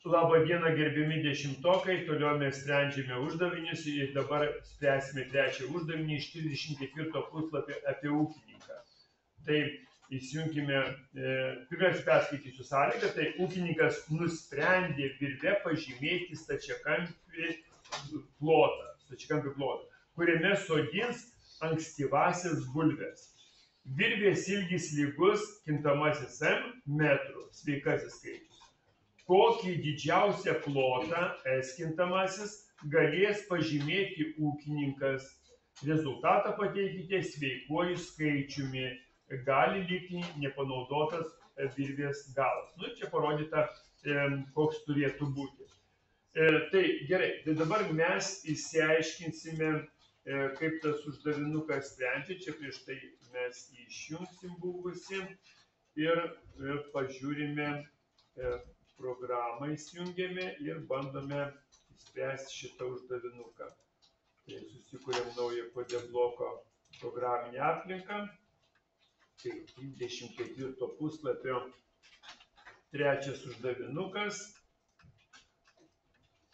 Labą dieną, gerbiami dešimtokai, toliau mes sprendžiame uždavinius ir dabar spręsime trečią uždavinį iš 34 puslapio apie ūkininką. Tai įsijunkime, pirmiausia perskaitysiu sąlygą, tai ūkininkas nusprendė virve pažymėti stačiakampį plotą, kuriame sodins ankstyvasias bulves. Virvės ilgis lygus kintamasis M metrų, sveikasis skaičius. Kokį didžiausią plotą S kintamasis galės pažymėti ūkininkas. Rezultatą pateikite sveikuoju skaičiumi. Gali likti nepanaudotas virvės galas. Nu, čia parodyta, koks turėtų būti. Tai gerai, tai dabar mes išsiaiškinsime, kaip tas uždavinukas sprendžia. Čia prieš tai mes išjungsim buvusi ir pažiūrime programą įsijungiame ir bandome išspręsti šitą uždavinuką. Tai susikūrėm naują kodė bloko programinę aplinką. Tai 24 puslapio trečias uždavinukas.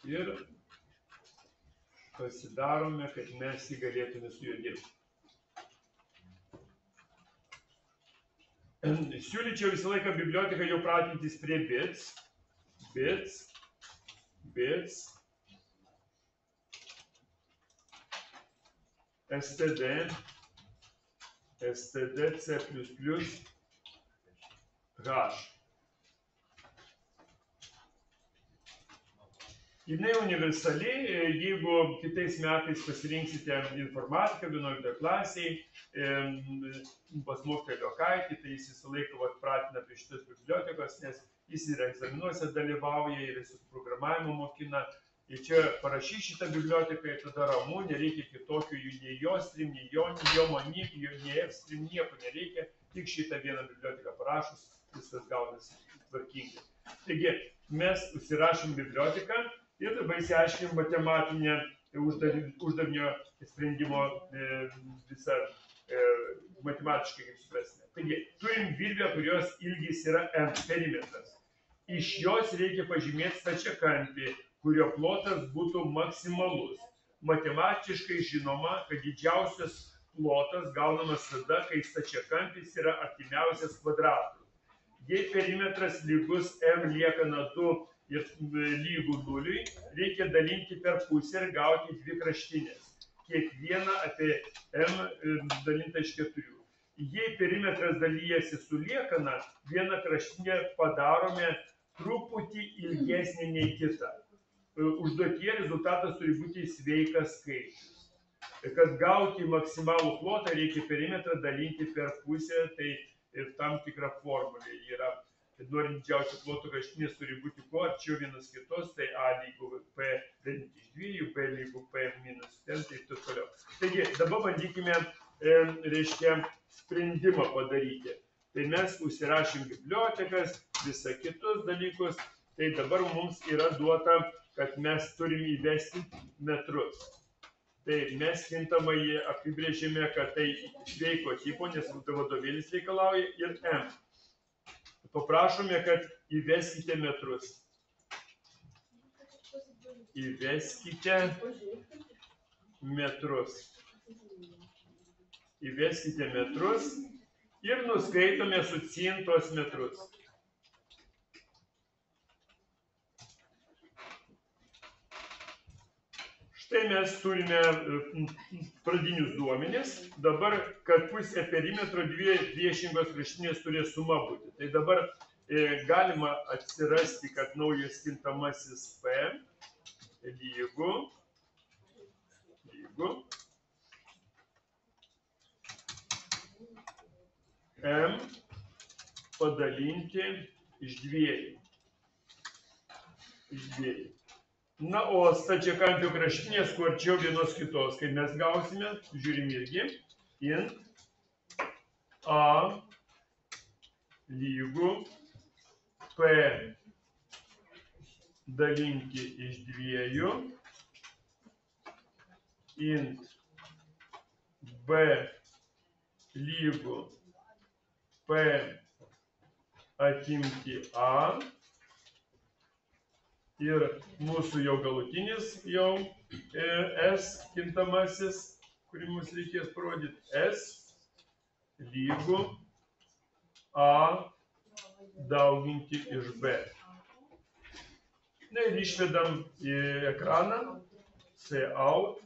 Ir pasidarome, kad mes jį galėtume su juo dirbti. Siūlyčiau visą laiką biblioteką jau pratintis prie bits, std, c++, h. Jinai universali, jeigu kitais metais pasirinksite informatiką 11 klasiai, pas mokytoją Liokaitį, tai jis visą laiką pratina prie šitos bibliotekos, nes jis ir egzaminuose dalyvauja, ir su programavimu mokina. Ir čia parašy šitą biblioteką ir tada ramu, nereikia kitokių nei Jostream, nei Jomanyk, nei Fstream, nieko nereikia, tik šitą vieną biblioteką parašus, viskas gaunasi tvarkingai. Taigi, mes užsirašom biblioteką ir dabar įsiaiškinim matematinę uždavinio sprendimo visą matematiškai, kaip suprasime. Taigi, turim virvę, kurios ilgis yra M perimetras. Iš jos reikia pažymėti stačiakampį, kurio plotas būtų maksimalus. Matematiškai žinoma, kad didžiausias plotas gaunamas tada, kai stačiakampis yra artimiausias kvadratui. Jei perimetras lygus M liekana 2 ir lygų 0, reikia dalinti per pusę ir gauti dvi kraštinės. Kiekvieną apie M dalintą iš 4. Jei perimetras dalyjasi su liekana, vieną kraštinę padarome truputį ilgesnį nei kitą. Užduotyje rezultatas turi būti sveikas skaičius. Kad gauti maksimalų plotą, reikia perimetrą dalinti per pusę, tai ir tam tikra formulė yra. Norint didžiausio ploto kraštinės turi būti kuo arčiau vienas kitos, tai A lygu P dalinti iš 2, B lygu P minus 10 ir taip toliau. Taigi, dabar bandykime, reiškia, sprendimą padaryti. Tai mes užsirašym bibliotekas, visą kitus dalykus. Tai dabar mums yra duota, kad mes turim įvesti metrus. Tai mes kintamai apibrėžėme, kad tai sveiko tipo, nes vadovėlis reikalauja, ir M. Paprašome, kad įveskite metrus. Įveskite metrus. Įveskite metrus ir nuskaitome su cin tuos metrus. Štai mes turime pradinius duomenis. Dabar, kad pusė perimetro dvi priešingos kraštinės turės suma būti. Tai dabar galima atsirasti, kad naujas kintamasis P lygu M padalinti iš 2. Na, o stačiakampio kraštinės kuo arčiau vienos kitos, kai mes gausime, žiūrim irgi, int A lygu P dalinti iš 2, int B lygu P atimti A Ir mūsų jau galutinis, jau S kintamasis, kurį mums reikės parodyti, S lygu A dauginti iš B. Na ir išvedam į ekraną, C out.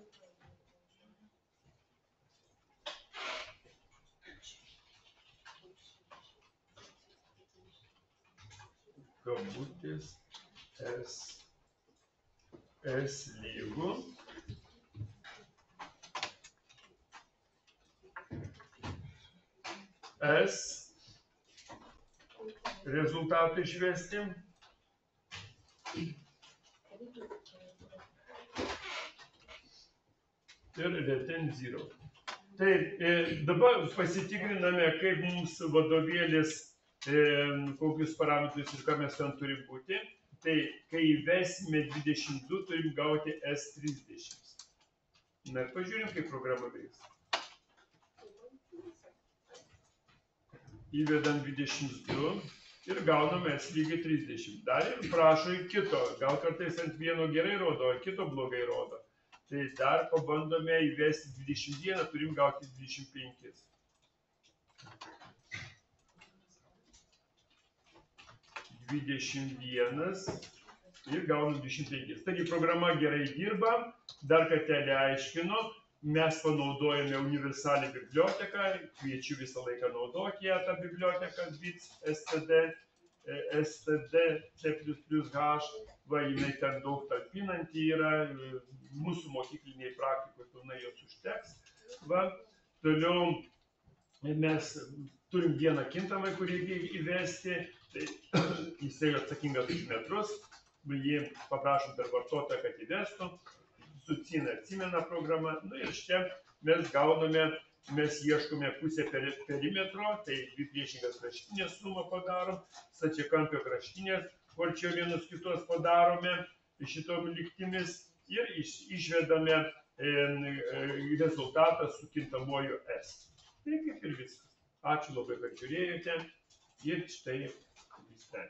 Kabutės S lygu S rezultatą išvesti ir return 0. Tai dabar pasitikriname, kaip mums vadovėlis, kokius parametrus ir ką mes ten turim būti. Tai kai įvesime 22, turim gauti S30. Na ir pažiūrim, kaip programa veiks. Įvedam 22 ir gauname S lygiai 30. Dar ir prašo į kito. Gal kartais ant vieno gerai rodo, o kito blogai rodo. Tai dar pabandome įvesti 21, turim gauti 25. Ir gaunam 25. Taigi programa gerai dirba, dar kartelį aiškinu, mes panaudojame universalią biblioteką, kviečiu visą laiką naudoti ją tą biblioteką bits std c++h, va, jinai ten daug talpinanti yra, mūsų mokykliniai praktikoje pilnai jos užteks. Va, toliau mes turim vieną kintamą, kurį įvesti, tai jisai atsakingas už metrus, jį paprašom per vartotoją, kad įvestų, su CIN atsimena programa, nu ir čia mes gauname, mes ieškome pusę perimetro, tai dvi priešingas kraštinės sumą padarom, stačiakampio kraštinės, arčiau vienus kitos padarome šitom lygtimis ir išvedame rezultatą su kintamuoju S. Tai kaip ir viskas. Ačiū labai, kad žiūrėjote ir štai viską.